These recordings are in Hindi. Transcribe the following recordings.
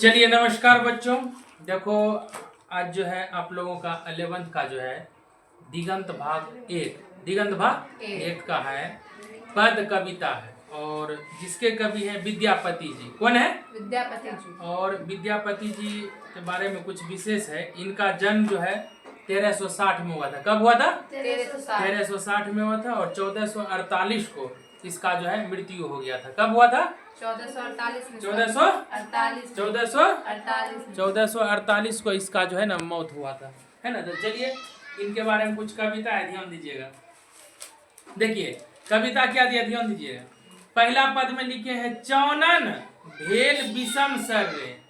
चलिए नमस्कार बच्चों। देखो आज जो है आप लोगों का 11th का जो है दिगंत भाग एक का है पद कविता है और जिसके कवि है विद्यापति जी। कौन है? विद्यापति जी। और विद्यापति जी के बारे में कुछ विशेष है। इनका जन्म जो है 1360 में हुआ था। कब हुआ था? 1360 में हुआ था और 1448 को इसका जो है मृत्यु हो गया था। कब हुआ था? 1448 को इसका जो है ना मौत हुआ था, है ना। तो चलिए इनके बारे में कुछ कविता है, ध्यान दीजिएगा। देखिए कविता क्या दिया, ध्यान दीजिएगा। पहला पद में लिखे हैं चौनन भेल विषम सर रे,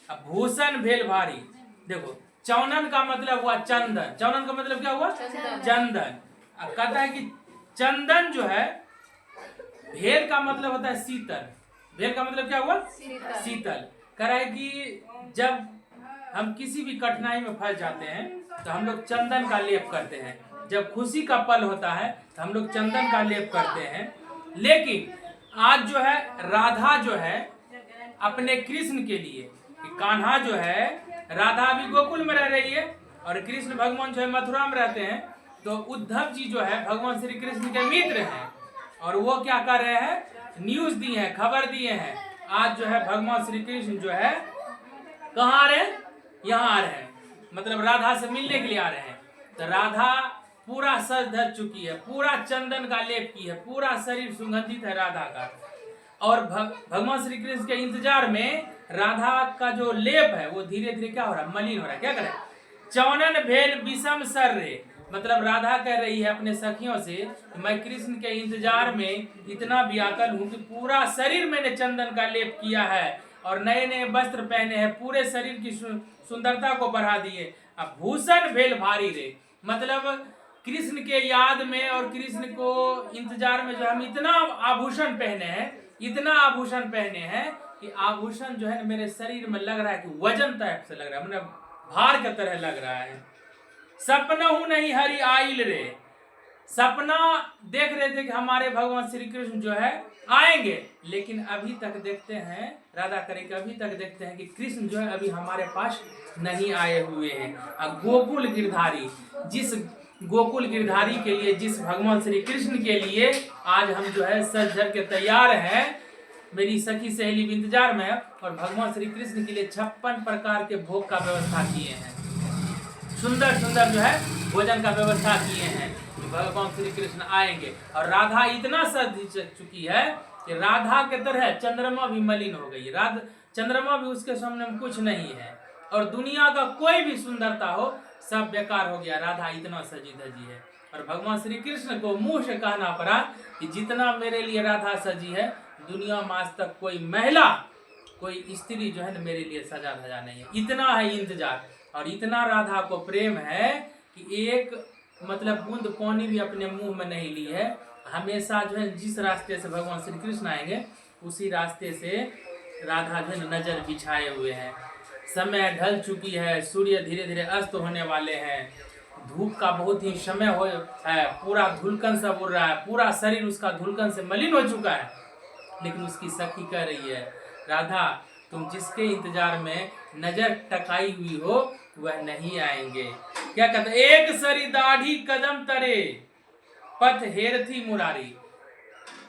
अब भूषण भेल भारी। देखो चौनन का मतलब हुआ चंदन। चौनन का मतलब क्या हुआ? चंदन। अब कहता है कि चंदन जो है, भेल का मतलब होता है शीतल। भेल का मतलब क्या हुआ? शीतल। कह रहा है कि जब हम किसी भी कठिनाई में फंस जाते हैं तो हम लोग चंदन का लेप करते हैं। जब खुशी का पल होता है तो हम लोग चंदन का लेप करते हैं। लेकिन आज जो है राधा जो है अपने कृष्ण के लिए, कान्हा जो है, राधा अभी गोकुल में रह रही है और कृष्ण भगवान जो है मथुरा में रहते हैं। तो उद्धव जी जो है भगवान श्री कृष्ण के मित्र हैं और वो क्या कर रहे हैं, न्यूज दिए हैं, खबर दिए हैं। आज जो है भगवान श्री कृष्ण जो है कहाँ आ रहे हैं? यहाँ आ रहे हैं, मतलब राधा से मिलने के लिए आ रहे हैं। तो राधा पूरा सज धज चुकी है, पूरा चंदन का लेप की है, पूरा शरीर सुगंधित है राधा का। और भगवान श्री कृष्ण के इंतजार में राधा का जो लेप है वो धीरे धीरे क्या हो रहा है, मलिन हो रहा है। क्या करे? चौनन भेल विषम सर रे, मतलब राधा कह रही है अपने सखियों से, मैं कृष्ण के इंतजार में इतना व्याकुल हूँ कि पूरा शरीर मैंने चंदन का लेप किया है और नए नए वस्त्र पहने हैं, पूरे शरीर की सुंदरता को बढ़ा दिए। अब भूषण भेल भारी रे, मतलब कृष्ण के याद में और कृष्ण को इंतजार में जो हम इतना आभूषण पहने हैं, इतना आभूषण पहने हैं कि आभूषण जो है ना मेरे शरीर में लग रहा है कि वजन टाइप से लग रहा है, मतलब भार की तरह लग रहा है। सपना हूं नहीं हरि आइल रे, सपना देख रहे थे कि हमारे भगवान श्री कृष्ण जो है आएंगे, लेकिन अभी तक देखते हैं, राधा करें अभी तक देखते हैं कि कृष्ण जो है अभी हमारे पास नहीं आए हुए हैं। अब गोकुल गिरधारी, जिस गोकुल गिरधारी के लिए, जिस भगवान श्री कृष्ण के लिए आज हम जो है सज धज के तैयार हैं, मेरी सखी सहेली भी इंतजार में है और भगवान श्री कृष्ण के लिए 56 प्रकार के भोग का व्यवस्था किए हैं, सुंदर सुंदर जो है भोजन का व्यवस्था किए हैं कि भगवान श्री कृष्ण आएंगे। और राधा इतना सज चुकी है कि राधा के तरह चंद्रमा भी मलिन हो गई। चंद्रमा भी उसके सामने में कुछ नहीं है और दुनिया का कोई भी सुंदरता हो सब बेकार हो गया। राधा इतना सजी धजी है और भगवान श्री कृष्ण को मुंह से कहना पड़ा कि जितना मेरे लिए राधा सजी है, दुनिया में आज तक कोई महिला, कोई स्त्री जो है ना मेरे लिए सजा धजा नहीं है। इतना है इंतजार और इतना राधा को प्रेम है कि एक मतलब बूंद पानी भी अपने मुंह में नहीं ली है। हमेशा जो है जिस रास्ते से भगवान श्री कृष्ण आएंगे उसी रास्ते से राधा जो है नजर बिछाए हुए हैं। समय ढल चुकी है, सूर्य धीरे धीरे अस्त होने वाले हैं, धूप का बहुत ही समय हो है, पूरा धुलकन सा उड़ रहा है, पूरा शरीर उसका धुलकन से मलिन हो चुका है। लेकिन उसकी सखी कह रही है, राधा तुम जिसके इंतजार में नजर टकाई हुई हो वह नहीं आएंगे। क्या कहते? एक सरी दाढ़ी कदम तरे पथ हेरथी मुरारी,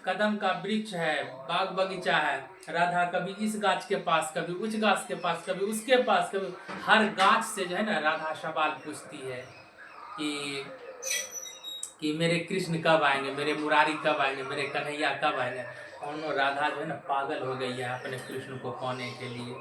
कदम का वृक्ष है, बाग बगीचा है, राधा कभी इस गाछ के पास, कभी उस गाछ के पास, कभी उसके पास, कभी हर गाछ से जो है ना राधा सवाल पूछती है कि मेरे कृष्ण कब आएंगे, मेरे मुरारी कब आएंगे, मेरे कन्हैया कब आएंगे। और राधा जो है ना पागल हो गई है अपने कृष्ण को पाने के लिए।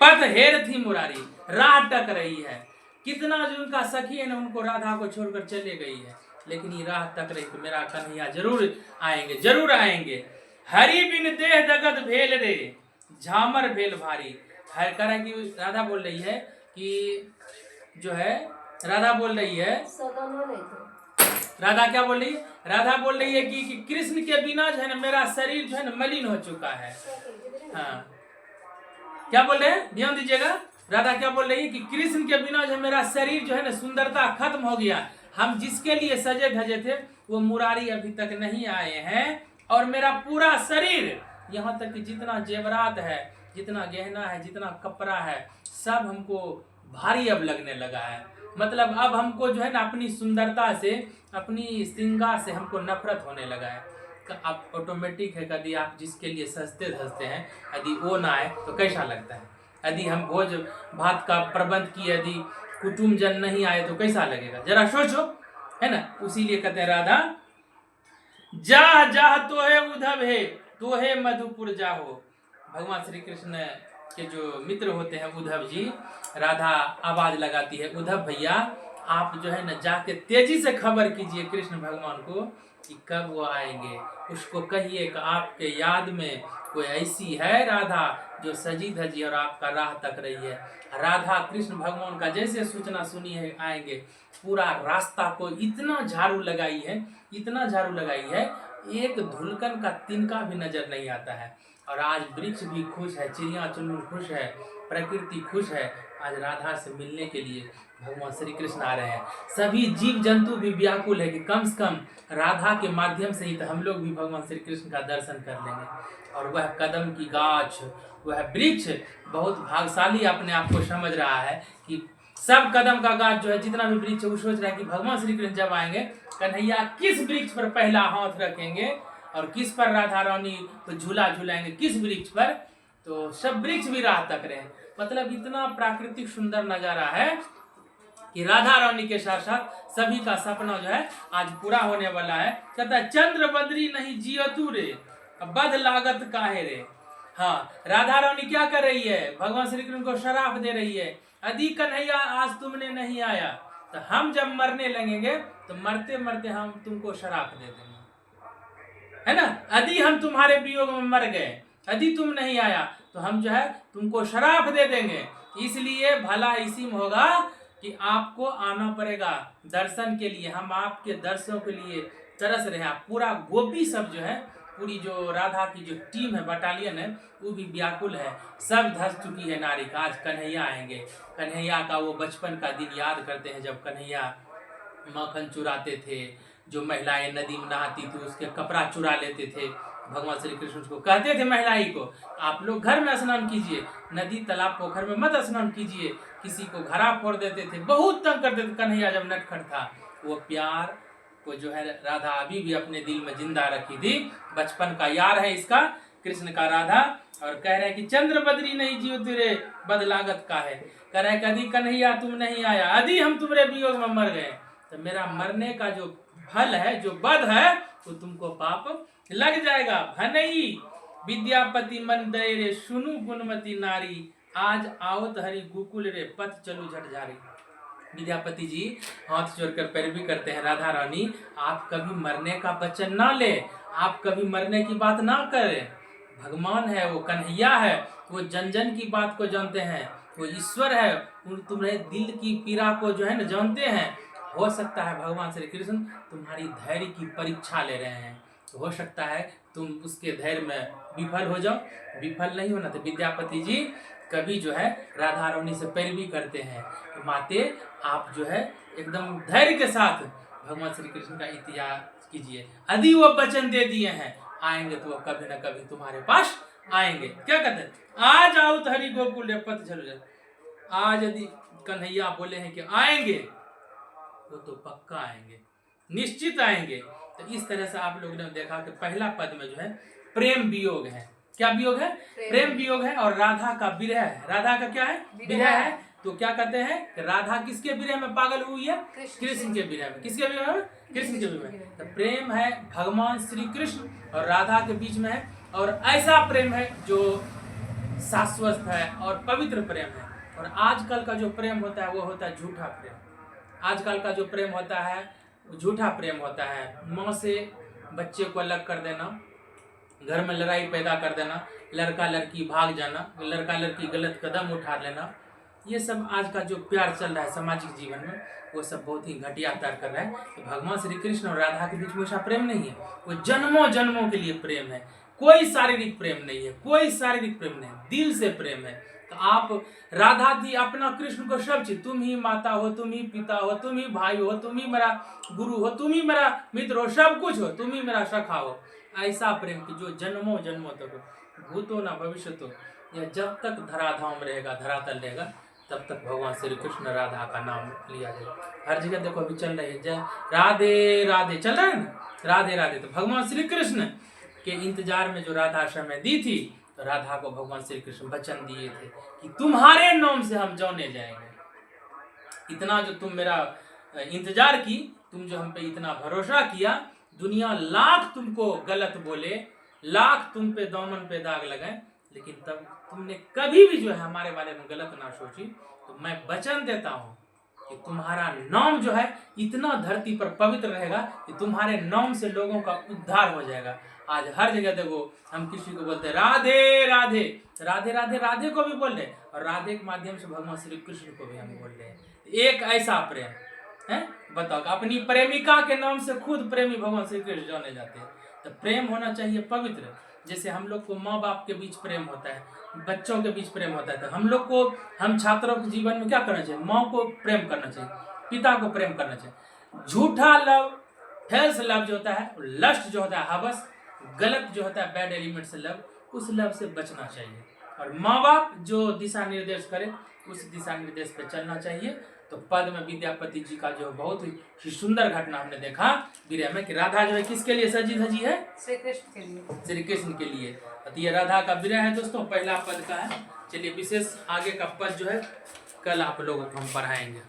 पथ हेरथी मुरारी, राह टक रही है। कितना जो उनका सखी है ना उनको राधा को छोड़कर चले गई है, लेकिन ये राह तक रही कि मेरा कन्हैया जरूर आएंगे, जरूर आएंगे। हरि बिन देह जगत भेल रे, झामर भेल भारी। हर कह कि राधा बोल रही है कि जो है, राधा बोल रही है, राधा क्या बोल रही है? राधा बोल रही है कि कृष्ण के बिना जो है ना मेरा शरीर जो है ना मलिन हो चुका है। हाँ क्या बोल रहे हैं, ध्यान दीजिएगा। राधा क्या बोल रही है कि कृष्ण के बिना जो मेरा शरीर जो है ना सुंदरता खत्म हो गया। हम जिसके लिए सजे धजे थे वो मुरारी अभी तक नहीं आए हैं और मेरा पूरा शरीर, यहाँ तक कि जितना जेवरात है, जितना गहना है, जितना कपड़ा है, सब हमको भारी अब लगने लगा है। मतलब अब हमको जो है ना अपनी सुंदरता से, अपनी श्रृंगार से हमको नफरत होने लगा है। अब ऑटोमेटिक है, कभी आप जिसके लिए सजते धजते हैं यदि वो ना आए तो कैसा लगता है। यदि हम भोज भात का प्रबंध किए, यदि कुटुम्ब जन नहीं आए तो कैसा लगेगा, जरा सोचो, है ना। उसीलिए कहते हैं राधा जाह जाह तो है उधव है, तो है मधुपुर जाहो। भगवान श्री कृष्ण के जो मित्र होते हैं उद्धव जी, राधा आवाज लगाती है, उद्धव भैया आप जो है ना जाके तेजी से खबर कीजिए कृष्ण भगवान को कि कब वो आएंगे। उसको कहिए कि आपके याद में कोई ऐसी है राधा जो सजी धजी और आपका राह तक रही है। राधा कृष्ण भगवान का जैसे सूचना सुनी है आएंगे, पूरा रास्ता को इतना झाड़ू लगाई है, इतना झाड़ू लगाई है, एक धुलकन का तिनका भी नजर नहीं आता है। और आज वृक्ष भी खुश है, चिड़िया चुनमुन खुश है, प्रकृति खुश है। आज राधा से मिलने के लिए भगवान श्री कृष्ण आ रहे हैं। सभी जीव जंतु भी व्याकुल है कि कम से कम राधा के माध्यम से ही तो हम लोग भी भगवान श्री कृष्ण का दर्शन कर लेंगे। और वह कदम की गाछ, वह वृक्ष बहुत भाग्यशाली अपने आप को समझ रहा है कि सब कदम का गाछ जो है, जितना भी वृक्ष है, वो सोच रहा है कि भगवान श्री कृष्ण जब आएंगे कन्हैया किस वृक्ष पर पहला हाथ रखेंगे और किस पर राधा रानी तो झूला झूलाएंगे, किस वृक्ष पर। तो सब वृक्ष भी राह तक रहे। मतलब इतना प्राकृतिक सुंदर नजारा है कि राधा रानी के साथ साथ सभी का सपना जो है आज पूरा होने वाला है। कहता है चंद्र बद्री नहीं जियतु रे, बद लागत काहे रे। हाँ, राधा रानी क्या कर रही है, भगवान श्री कृष्ण को शराप दे रही है, यदि कन्हैया आज तुमने नहीं आया तो हम जब मरने लगेंगे तो मरते मरते हम तुमको शराप दे देंगे, है ना। यदि हम तुम्हारे वियोग में मर गए, यदि तुम नहीं आया तो हम जो है तुमको शराप दे देंगे। इसलिए भला इसी में होगा कि आपको आना पड़ेगा दर्शन के लिए। हम आपके दर्शनों के लिए तरस रहे हैं। पूरा गोपी सब जो है, पूरी जो राधा की जो टीम है, बटालियन है, वो भी व्याकुल है। सब धस चुकी है नारी का, आज कन्हैया आएंगे। कन्हैया का वो बचपन का दिन याद करते हैं जब कन्हैया माखन चुराते थे, जो महिलाएं नदी में नहाती थी उसके कपड़ा चुरा लेते थे। भगवान श्री कृष्ण उसको कहते थे महिलाई को, आप लोग घर में स्नान कीजिए, नदी तालाब पोखर में मत स्नान कीजिए। किसी को घड़ा फोड़ देते थे, बहुत तंग करते थे। कन्हैया जब नटखट था, वो प्यार को जो है राधा अभी भी अपने दिल में जिंदा रखी थी। बचपन का यार है इसका कृष्ण का राधा। और कह रहे हैं कि चंद्र बद्री नहीं जियो तेरे, बदलागत का है। कह रहे हैं कभी कन्हैया तुम नहीं आया, यदि हम तुम्हारे वियोग में मर गए तो मेरा मरने का जो फल है, जो बद है, तो तुमको पाप लग जाएगा। भनई विद्यापति मन दय रे, सुनु गुणमती नारी, आज आवत हरि गोकुल रे, पथ चलू झट झारी। विद्यापति जी हाथ जोड़कर पैरवी करते हैं, राधा रानी आप कभी मरने का वचन ना ले, आप कभी मरने की बात ना करें। भगवान है, वो कन्हैया है, वो जन जन की बात को जानते हैं, वो ईश्वर है, तुम्हारे दिल की पीड़ा को जो है ना जानते हैं। हो सकता है भगवान श्री कृष्ण तुम्हारी धैर्य की परीक्षा ले रहे हैं, हो सकता है तुम उसके धैर्य में विफल हो जाओ। विफल नहीं होना। तो विद्यापति जी कभी जो है राधा रानी से पैरवी करते हैं, माते आप जो है एकदम धैर्य के साथ भगवान श्री कृष्ण का इंतजार कीजिए। यदि वो वचन दे दिए हैं आएंगे तो वो कभी ना कभी तुम्हारे पास आएंगे। क्या कहते हैं, आज आओ तो हरि गोकुल रे, पथ चलो झट। आज यदि कन्हैया बोले हैं कि आएंगे तो पक्का आएंगे, निश्चित आएंगे। तो इस तरह से आप लोगों ने देखा कि पहला पद में जो है प्रेम वियोग है। क्या वियोग है? प्रेम वियोग है। और राधा का विरह है। राधा का क्या है? विरह है। तो क्या कहते हैं कि राधा किसके विरह में पागल हुई है? कृष्ण के विरह में। किसके विरह में? कृष्ण के विरह में। तो प्रेम है भगवान श्री कृष्ण और राधा के बीच में है। और ऐसा प्रेम है जो शाश्वत है और पवित्र प्रेम है। और आजकल का जो प्रेम होता है वो होता है झूठा प्रेम। आजकल का जो प्रेम होता है झूठा प्रेम होता है। माँ से बच्चे को अलग कर देना, घर में लड़ाई पैदा कर देना, लड़का लड़की भाग जाना, लड़का लड़की गलत कदम उठा लेना, ये सब आज का जो प्यार चल रहा है सामाजिक जीवन में, वो सब बहुत ही घटिया प्यार कर रहा है। तो भगवान श्री कृष्ण और राधा के बीच में ऐसा प्रेम नहीं है। वो जन्मों जन्मों के लिए प्रेम है। कोई शारीरिक प्रेम नहीं है, कोई शारीरिक प्रेम नहीं, दिल से प्रेम है। तो आप राधा थी अपना कृष्ण को सब चीज, तुम ही माता हो, तुम ही पिता हो, तुम ही भाई हो, तुम ही मेरा गुरु हो, तुम ही मेरा मित्र हो, सब कुछ हो, तुम ही मेरा सखा हो। ऐसा प्रेम कि जो जन्मों जन्मों तक, भूतो ना भविष्यतो, या जब तक धराधाम रहेगा, धरातल रहेगा, तब तक भगवान श्री कृष्ण राधा का नाम लिया जाएगा। हर जगह देखो अभी चल रही है जय राधे राधे चल रहा है ना, राधे राधे। तो भगवान श्री कृष्ण के इंतजार में जो राधा समय दी थी, तो राधा को भगवान श्री कृष्ण वचन दिए थे कि तुम्हारे नाम से हम जाने जाएंगे। इतना जो तुम मेरा इंतजार की, तुम जो हम पे इतना भरोसा किया, दुनिया लाख तुमको गलत बोले, लाख तुम पे दामन पे दाग लगाए, लेकिन तब तुमने कभी भी जो है हमारे बारे में गलत ना सोची। तो मैं वचन देता हूँ कि तुम्हारा नाम जो है इतना धरती पर पवित्र रहेगा कि तुम्हारे नाम से लोगों का उद्धार हो जाएगा। आज हर जगह देखो हम किसी को बोलते हैं राधे राधे, राधे राधे राधे को भी बोल रहे, और राधे के माध्यम से भगवान श्री कृष्ण को भी हम बोल रहे हैं। एक ऐसा प्रेम है, बताओ, अपनी प्रेमिका के नाम से खुद प्रेमी भगवान श्री कृष्ण जाने जाते हैं। तो प्रेम होना चाहिए पवित्र। जैसे हम लोग को माँ बाप के बीच प्रेम होता है, बच्चों के बीच प्रेम होता है, तो हम लोग को, हम छात्रों के जीवन में क्या करना चाहिए? माँ को प्रेम करना चाहिए, पिता को प्रेम करना चाहिए। झूठा लव, फेल्स लव जो होता है, लस्ट जो होता है, हवस, गलत जो होता है, बैड एलिमेंट से लव, उस लव से बचना चाहिए। और माँ बाप जो दिशा निर्देश करे, उस दिशा निर्देश पे चलना चाहिए। तो पद में विद्यापति जी का जो बहुत ही सुंदर घटना हमने देखा विरह में, कि राधा जो है किसके लिए सजी धजी है? श्री कृष्ण के लिए। श्री कृष्ण के लिए। तो ये राधा का विरह है दोस्तों, पहला पद का है। चलिए विशेष आगे का पद जो है कल आप लोगों को हम पढ़ाएंगे।